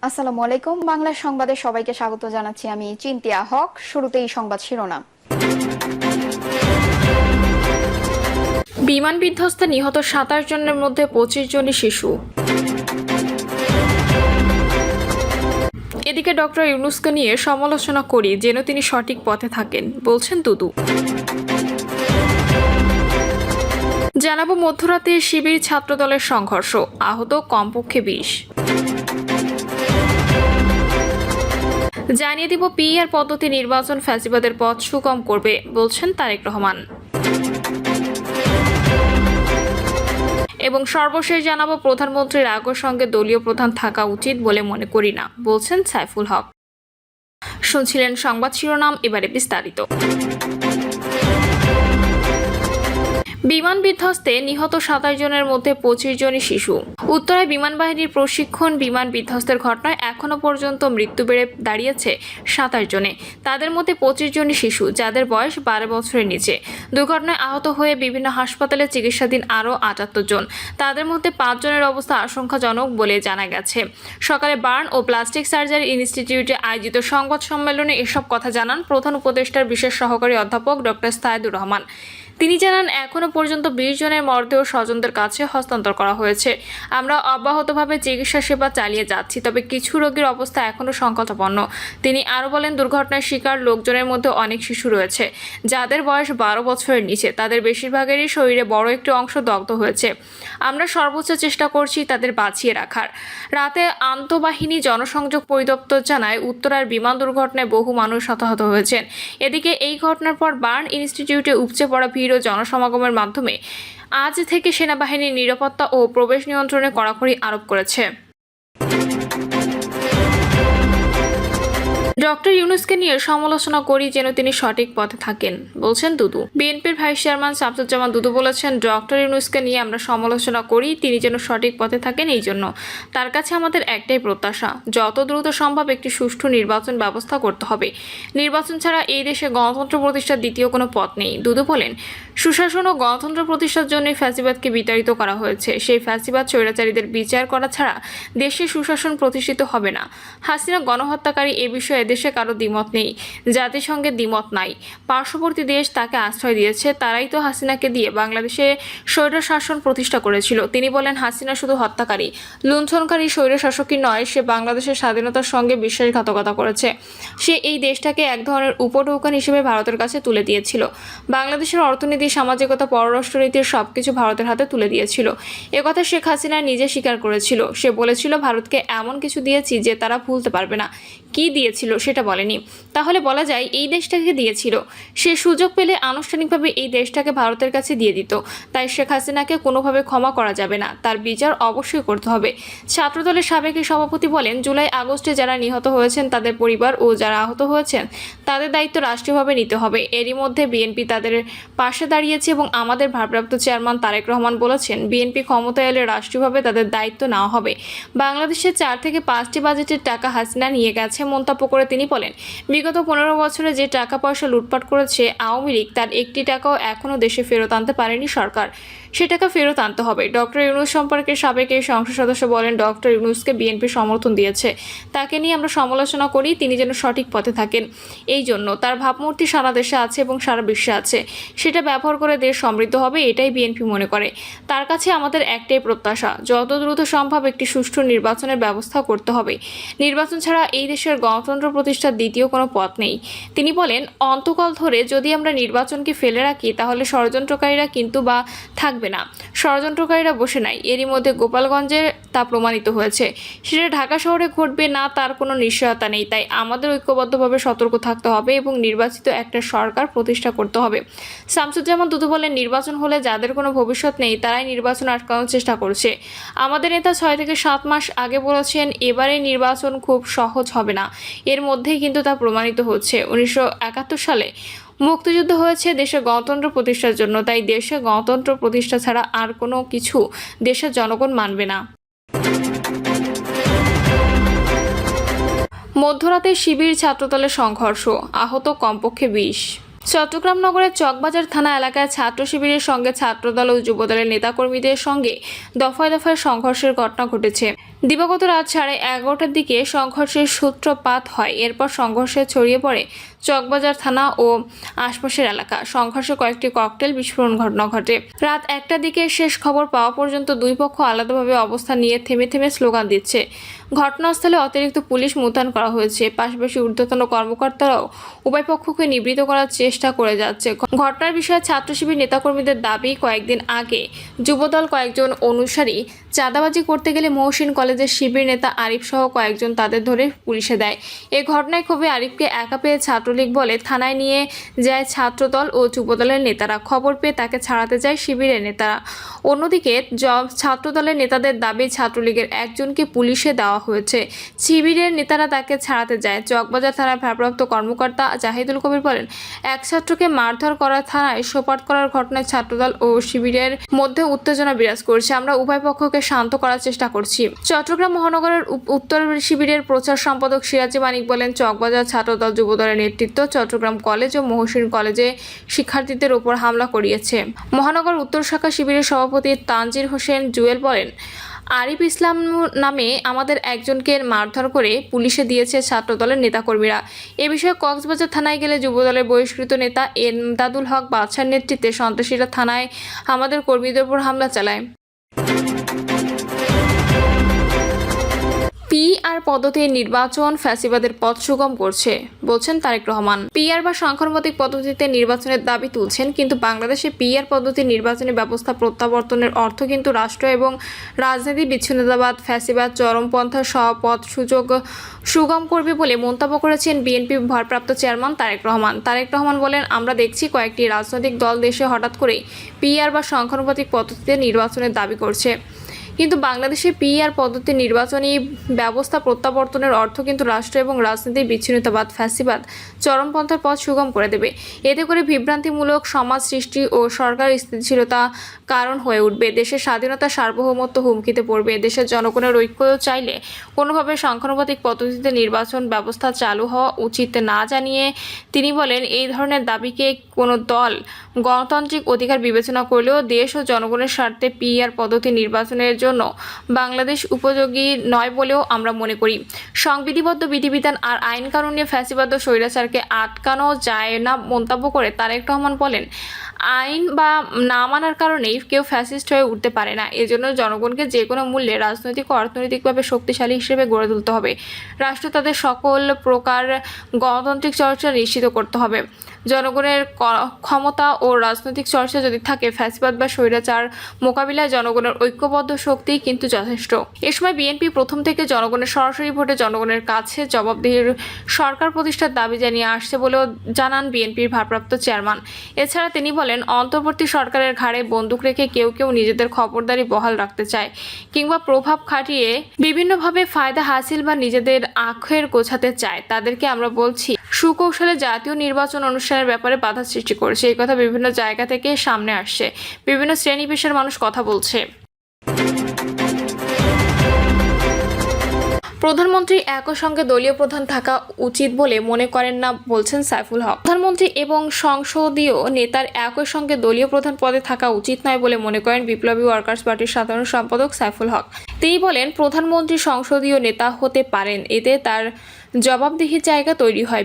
আসসালামু আলাইকুম। বাংলা সংবাদে সবাইকে স্বাগত জানাচ্ছি। আমি চিন্তিয়া হক। শুরুতেই সংবাদ শিরোনাম। বিমান বিধ্বস্তে নিহত ২৭ জনের মধ্যে ২৫ জনই শিশু। এদিকে ডক্টর ইউনূসকে নিয়ে সমালোচনা করি যেন তিনি সঠিক পথে থাকেন, বলছেন দুদু। জানাবো মধ্যরাতে শিবির ছাত্রদলের সংঘর্ষ, আহত কমপক্ষে ২০। জানিয়ে দিব পিআর পদ্ধতি নির্বাচন ফ্যাসিবাদের পথ সুগম করবে, বলছেন তারেক রহমান। এবং সর্বশেষ জানাবো প্রধানমন্ত্রীর আগের সঙ্গে দলীয় প্রধান থাকা উচিত বলে মনে করি না, বলছেন সাইফুল হক। শুনছিলেন সংবাদ শিরোনাম, এবারে বিস্তারিত। বিমান বিধ্বস্তে নিহত ২৭ জনের মধ্যে ২৫ জনই শিশু। উত্তরায় বিমান বাহিনীর প্রশিক্ষণ বিমান বিধ্বস্তের ঘটনায় এখনো পর্যন্ত মৃত্যু বেড়ে দাঁড়িয়েছে ২৭ জনে। তাদের মধ্যে ২৫ জনই শিশু, যাদের বয়স ১২ বছরের নিচে। দুর্ঘটনায় আহত হয়ে বিভিন্ন হাসপাতালে চিকিৎসাধীন আরও ৭৮ জন। তাদের মধ্যে ৫ জনের অবস্থা আশঙ্কাজনক বলে জানা গেছে। সকালে বার্ন ও প্লাস্টিক সার্জারি ইনস্টিটিউটে আয়োজিত সংবাদ সম্মেলনে এসব কথা জানান প্রধান উপদেষ্টার বিশেষ সহকারী অধ্যাপক ডক্টর সাইদুর রহমান। তিনি জানান, এখনো পর্যন্ত ২০ জনের মরদেহ স্বজনদের কাছে হস্তান্তর করা হয়েছে। আমরা অব্যাহতভাবে চিকিৎসা সেবা চালিয়ে যাচ্ছি, তবে কিছু রোগীর অবস্থা এখনও সংকটাপন্ন। তিনি আরও বলেন, দুর্ঘটনার শিকার লোকজনের মধ্যে অনেক শিশু রয়েছে, যাদের বয়স ১২ বছরের নিচে। তাদের বেশিরভাগেরই শরীরে বড় একটি অংশ দগ্ধ হয়েছে। আমরা সর্বোচ্চ চেষ্টা করছি তাদের বাঁচিয়ে রাখার। রাতে আন্তঃবাহিনী জনসংযোগ পরিদপ্তর জানায়, উত্তরার বিমান দুর্ঘটনায় বহু মানুষ হতাহত হয়েছেন। এদিকে এই ঘটনার পর বার্ন ইনস্টিটিউটে উপচে পড়া ভিড় ও জনসমাগমের মাধ্যমে আজ থেকে সেনাবাহিনীর নিরাপত্তা ও প্রবেশ নিয়ন্ত্রণে কড়াকড়ি আরোপ করেছে। ডক্টর ইউনূসকে নিয়ে সমালোচনা করি যেন তিনি সঠিক পথে থাকেন, বলছেন দুদু। বিএনপির ভাইস চেয়ারম্যান শামসুজ্জামান দুদু বলেছেন, ডক্টর ইউনূসকে নিয়ে আমরা সমালোচনা করি, তিনি যেন সঠিক পথে থাকেন। এই জন্য তার কাছে আমাদের একটাই প্রত্যাশা, যত দ্রুত সম্ভব একটি সুষ্ঠু নির্বাচন ব্যবস্থা করতে হবে। নির্বাচন ছাড়া এই দেশে গণতন্ত্র প্রতিষ্ঠার দ্বিতীয় কোনো পথ নেই। দুদু বলেন, সুশাসন ও গণতন্ত্র প্রতিষ্ঠার জন্যই ফ্যাসিবাদকে বিতাড়িত করা হয়েছে। সেই ফ্যাসিবাদ স্বৈরাচারীদের বিচার করা ছাড়া দেশে সুশাসন প্রতিষ্ঠিত হবে না। হাসিনা গণহত্যাকারী, এ বিষয়ে দেশে কারো দ্বিমত নেই, জাতিসংঘের দ্বিমত নাই। পার্শ্ববর্তী দেশ তাকে আশ্রয় দিয়েছে, তারাই তো হাসিনাকে দিয়ে বাংলাদেশে স্বৈরশাসন প্রতিষ্ঠা করেছিল। তিনি বলেন, হাসিনা শুধু হত্যাকারী, লুণ্ঠনকারী, স্বৈরশাসকই নয়, সে বাংলাদেশের স্বাধীনতার সঙ্গে বিশ্বাসঘাতকতা করেছে। সে এই দেশটাকে এক ধরনের উপঢৌকন হিসেবে ভারতের কাছে তুলে দিয়েছিল। বাংলাদেশের অর্থনীতি, সামাজিকতা, পররাষ্ট্রনীতির সবকিছু ভারতের হাতে তুলে দিয়েছিল। একথা শেখ হাসিনা নিজে স্বীকার করেছিল। সে বলেছিল, ভারতকে এমন কিছু দিয়েছি যে তারা ভুলতে পারবে না। কি দিয়েছিল সেটা বলেনি, তাহলে বলা যায় এই দেশটাকে দিয়েছিল। সে সুযোগ পেলে আনুষ্ঠানিকভাবে এই দেশটাকে ভারতের কাছে দিয়ে দিত। তাই শেখ হাসিনাকে কোনোভাবে ক্ষমা করা যাবে না, তার বিচার অবশ্যই করতে হবে। ছাত্রদলের সাবেক সভাপতি বলেন, জুলাই আগস্টে যারা নিহত হয়েছেন তাদের পরিবার ও যারা আহত হয়েছেন তাদের দায়িত্ব রাষ্ট্রীয়ভাবে নিতে হবে। এরই মধ্যে বিএনপি তাদের পাশে দাঁড়িয়েছে এবং আমাদের ভারপ্রাপ্ত চেয়ারম্যান তারেক রহমান বলেছেন, বিএনপি ক্ষমতায় এলে রাষ্ট্রীয়ভাবে তাদের দায়িত্ব নেওয়া হবে। বাংলাদেশের ৪ থেকে ৫টি বাজেটের টাকা হাসিনা নিয়ে গেছে মন্তব্য করে তিনি বলেন, বিগত ১৫ বছরে যে টাকা পয়সা লুটপাট করেছে আওয়ামী লীগ, তার একটি টাকাও এখনও দেশে ফেরত আনতে পারেনি সরকার। সে টাকা ফেরত আনতে হবে। ডক্টর ইউনূস সম্পর্কে সাবেক এই সংসদ সদস্য বলেন, ডক্টর ইউনূসকে বিএনপি সমর্থন দিয়েছে, তাকে নিয়ে আমরা সমালোচনা করি, তিনি যেন সঠিক পথে থাকেন। এই জন্য তার ভাবমূর্তি সারা দেশে আছে এবং সারা বিশ্বে আছে, সেটা ব্যবহার করে দেশ সমৃদ্ধ হবে, এটাই বিএনপি মনে করে। তার কাছে আমাদের একটাই প্রত্যাশা, যত দ্রুত সম্ভব একটি সুষ্ঠু নির্বাচনের ব্যবস্থা করতে হবে। নির্বাচন ছাড়া এই দেশের গণতন্ত্র প্রতিষ্ঠার দ্বিতীয় কোনো পথ নেই। তিনি বলেন, অন্তকাল ধরে যদি আমরা নির্বাচনকে ফেলে রাখি তাহলে ষড়যন্ত্রকারীরা কিন্তু বা থাকবে না। ষড়যন্ত্রকারীরা বসে নাই, এরই মধ্যে গোপালগঞ্জে তা প্রমাণিত হয়েছে। সেটা ঢাকা শহরে ঘটবে না তার কোনো নিশ্চয়তা নেই। তাই আমাদের ঐক্যবদ্ধভাবে সতর্ক থাকতে হবে এবং নির্বাচিত একটা সরকার প্রতিষ্ঠা করতে হবে। শামসুজ্জামান দুদু বলেন, নির্বাচন হলে যাদের কোনো ভবিষ্যৎ নেই তারাই নির্বাচন আটকানোর চেষ্টা করছে। আমাদের নেতা ৬ থেকে ৭ মাস আগে বলেছেন, এবারে নির্বাচন খুব সহজ হবে না। এর মধ্যেই কিন্তু তা প্রমাণিত হচ্ছে। ১৯৭১ সালে মুক্তিযুদ্ধ হয়েছে দেশে গণতন্ত্র প্রতিষ্ঠার জন্য, তাই দেশে গণতন্ত্র প্রতিষ্ঠা ছাড়া আর কোনো কিছু দেশের জনগণ মানবে না। মধ্যরাতে শিবির ছাত্রদলের সংঘর্ষ, আহত কমপক্ষে ২০। চট্টগ্রাম নগরের চকবাজার থানা এলাকায় ছাত্র শিবিরের সঙ্গে ছাত্রদল ও যুবদলের নেতাকর্মীদের সঙ্গে দফায় দফায় সংঘর্ষের ঘটনা ঘটেছে। দিবাগত রাত 11:30টার দিকে সংঘর্ষের সূত্রপাত হয়। এরপর সংঘর্ষে ছড়িয়ে পড়ে চকবাজার থানা ও আশপাশের এলাকা। সংঘর্ষে কয়েকটি ককটেল বিস্ফোরণ ঘটনা ঘটে। রাত 1টার দিকে শেষ খবর পাওয়া পর্যন্ত দুই পক্ষ আলাদাভাবে অবস্থান নিয়ে থেমে থেমে স্লোগান দিচ্ছে। ঘটনাস্থলে অতিরিক্ত পুলিশ মোতায়েন করা হয়েছে। পাশাপাশি ঊর্ধ্বতন কর্মকর্তারাও উভয় পক্ষকে নিবৃত্ত করার চেষ্টা করে যাচ্ছে। ঘটনার বিষয়ে ছাত্র শিবির নেতাকর্মীদের দাবি, কয়েকদিন আগে যুবদল কয়েকজন অনুসারী চাঁদাবাজি করতে গেলে মহসিন কলেজের শিবির নেতা আরিফ সহ কয়েকজন তাদের ধরে পুলিশে দেয়। এই ঘটনায় ক্ষোভে আরিফকে একা পেয়ে ছাত্রলীগ বলে থানায় নিয়ে যায় ছাত্রদল ও যুবদলের নেতারা। খবর পেয়ে তাকে ছাড়াতে যায় শিবিরের নেতারা। অন্যদিকে ছাত্রদলের নেতাদের দাবি, ছাত্রলীগের একজনকে পুলিশে দেওয়া হয়েছে। শিবিরের নেতারা তাকে ছাড়াতে যায়। চকবাজার থানার ভারপ্রাপ্ত কর্মকর্তা জাহিদুল কবির বলেন, এক ছাত্রকে মারধর করা থানায় সোপার্দ করার ঘটনায় ছাত্রদল ও শিবিরের মধ্যে উত্তেজনা বিরাজ করছে। আমরা উভয় পক্ষকে শান্ত করার চেষ্টা করছি। চট্টগ্রাম মহানগরের উত্তর শিবিরের প্রচার সম্পাদক সিরাজি মানিক বলেন, চকবাজার ছাত্রদল যুবদলের নেতৃত্ব চট্টগ্রাম কলেজ ও মহসিন কলেজে শিক্ষার্থীদের উপর হামলা করিয়েছে। মহানগর উত্তর শাখা শিবিরের সভাপতি তানজির হোসেন জুয়েল বলেন, আরিফ ইসলাম নামে আমাদের একজনকে মারধর করে পুলিশে দিয়েছে ছাত্রদলের নেতাকর্মীরা। এ বিষয়ে কক্সবাজার থানায় গেলে যুবদলের বহিষ্কৃত নেতা এমদাদুল হক বাদশার নেতৃত্বে সন্ত্রাসীরা থানায় আমাদের কর্মীদের উপর হামলা চালায়। পিআর পদ্ধতির নির্বাচন ফ্যাসিবাদের পথ সুগম করছে, বলছেন তারেক রহমান। পিআর বা সংখ্যানুপাতিক পদ্ধতিতে নির্বাচনের দাবি তুলছেন, কিন্তু বাংলাদেশে পিআর পদ্ধতির নির্বাচনী ব্যবস্থা প্রত্যাবর্তনের অর্থ কিন্তু রাষ্ট্র এবং রাজনীতি বিচ্ছিন্নতাবাদ, ফ্যাসিবাদ, চরমপন্থা সহ পথ সুযোগ সুগম করবে বলে মন্তব্য করেছেন বিএনপি ভারপ্রাপ্ত চেয়ারম্যান তারেক রহমান। তারেক রহমান বলেন, আমরা দেখছি কয়েকটি রাজনৈতিক দল দেশে হঠাৎ করে পিআর বা সংখ্যানুপাতিক পদ্ধতিতে নির্বাচনের দাবি করছে, কিন্তু বাংলাদেশে পিআর পদ্ধতির নির্বাচনী ব্যবস্থা প্রত্যাবর্তনের অর্থ কিন্তু রাষ্ট্র এবং রাজনীতির বিচ্ছিন্নতাবাদ, ফ্যাসিবাদ, চরমপন্থার পথ সুগম করে দেবে। এতে করে বিভ্রান্তিমূলক সমাজ সৃষ্টি ও সরকার স্থিতিশীলতা কারণ হয়ে উঠবে। দেশের স্বাধীনতা, সার্বভৌমত্ব হুমকিতে পড়বে। দেশের জনগণের ঐক্য চাইলে কোনোভাবে সংখ্যানুপাতিক পদ্ধতিতে নির্বাচন ব্যবস্থা চালু হওয়া উচিত না জানিয়ে তিনি বলেন, এই ধরনের দাবিকে কোনো দল গণতান্ত্রিক অধিকার বিবেচনা করলেও দেশ ও জনগণের স্বার্থে পিআর পদ্ধতি নির্বাচনের জন্য বাংলাদেশ উপযোগী নয় বলেও আমরা মনে করি। সংবিধিবদ্ধ বিধিবিধান আর আইন কানুন নিয়ে ফ্যাসিবাদ ও স্বৈরাচারকে আটকানো যায় না মন্তব্য করে তারেক রহমান বলেন, আইন বা না মানার কারণেই কেউ ফ্যাসিস্ট হয়ে উঠতে পারে না। এজন্য জনগণকে যে কোনো মূল্যে রাজনৈতিক ও অর্থনৈতিকভাবে শক্তিশালী হিসেবে গড়ে তুলতে হবে। রাষ্ট্র তাদের সকল প্রকার গণতান্ত্রিক চর্চা নিশ্চিত করতে হবে। জনগণের ক্ষমতা ও রাজনৈতিক চর্চা যদি থাকে, ফ্যাসিবাদ বা স্বৈরাচার মোকাবিলায় জনগণের ঐক্যবদ্ধ শক্তি কিন্তু যথেষ্ট। এ সময় বিএনপি প্রথম থেকে জনগণের সরাসরি ভোটে জনগণের কাছে জবাবদিহির সরকার প্রতিষ্ঠার দাবি জানিয়ে আসছে বলেও জানান বিএনপির ভারপ্রাপ্ত চেয়ারম্যান। এছাড়া তিনি বলেন, অন্তর্বর্তী সরকারের ঘাড়ে বন্দুক রেখে কেউ কেউ নিজেদের খবরদারি বহাল রাখতে চায় কিংবা প্রভাব খাটিয়ে বিভিন্নভাবে ফায়দা হাসিল বা নিজেদের আখের গোছাতে চায়। তাদেরকে আমরা বলছি, সুকৌশলে জাতীয় নির্বাচন অনুষ্ঠানের ব্যাপারে বাধা সৃষ্টি করেছে। এই কথা বিভিন্ন জায়গা থেকে সামনে আসছে, বিভিন্ন শ্রেণী পেশার মানুষ কথা বলছে। প্রধানমন্ত্রী একই সঙ্গে দলীয় প্রধান থাকা উচিত বলে মনে করেন না, বলছেন সাইফুল হক। প্রধানমন্ত্রী এবং সংসদীয় নেতার একই সঙ্গে দলীয় প্রধান পদে থাকা উচিত নয় বলে মনে করেন বিপ্লবী ওয়ার্কার্স পার্টির সাধারণ সম্পাদক সাইফুল হক। তিনি বলেন, প্রধানমন্ত্রী সংসদীয় নেতা হতে পারেন, এতে তার জবাবদিহির জায়গা তৈরি হয়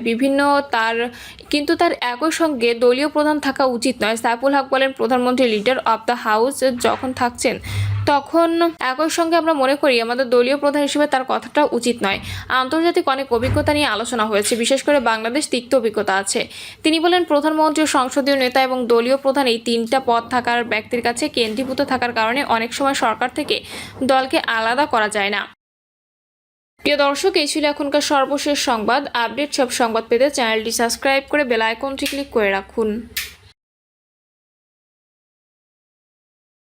কিন্তু তার একই সঙ্গে দলীয় প্রধান থাকা উচিত নয়। সাইফুল হক বলেন, প্রধানমন্ত্রী লিডার অব দ্য হাউস যখন থাকছেন তখন একই সঙ্গে আমরা মনে করি আমাদের দলীয় প্রধান হিসেবে তার কথাটা উচিত নয়। আন্তর্জাতিক অনেক অভিজ্ঞতা নিয়ে আলোচনা হয়েছে, বিশেষ করে বাংলাদেশ তিক্ত অভিজ্ঞতা আছে। তিনি বলেন, প্রধানমন্ত্রী, সংসদীয় নেতা এবং দলীয় প্রধান এই তিনটা পদ থাকার ব্যক্তির কাছে কেন্দ্রীভূত থাকার কারণে অনেক সময় সরকার থেকে দলকে আলাদা করা যায় না। প্রিয় দর্শক, এই ছিল এখনকার সর্বশেষ সংবাদ আপডেট। সব সংবাদ পেতে চ্যানেলটি সাবস্ক্রাইব করে বেল আইকনটি ক্লিক করে রাখুন।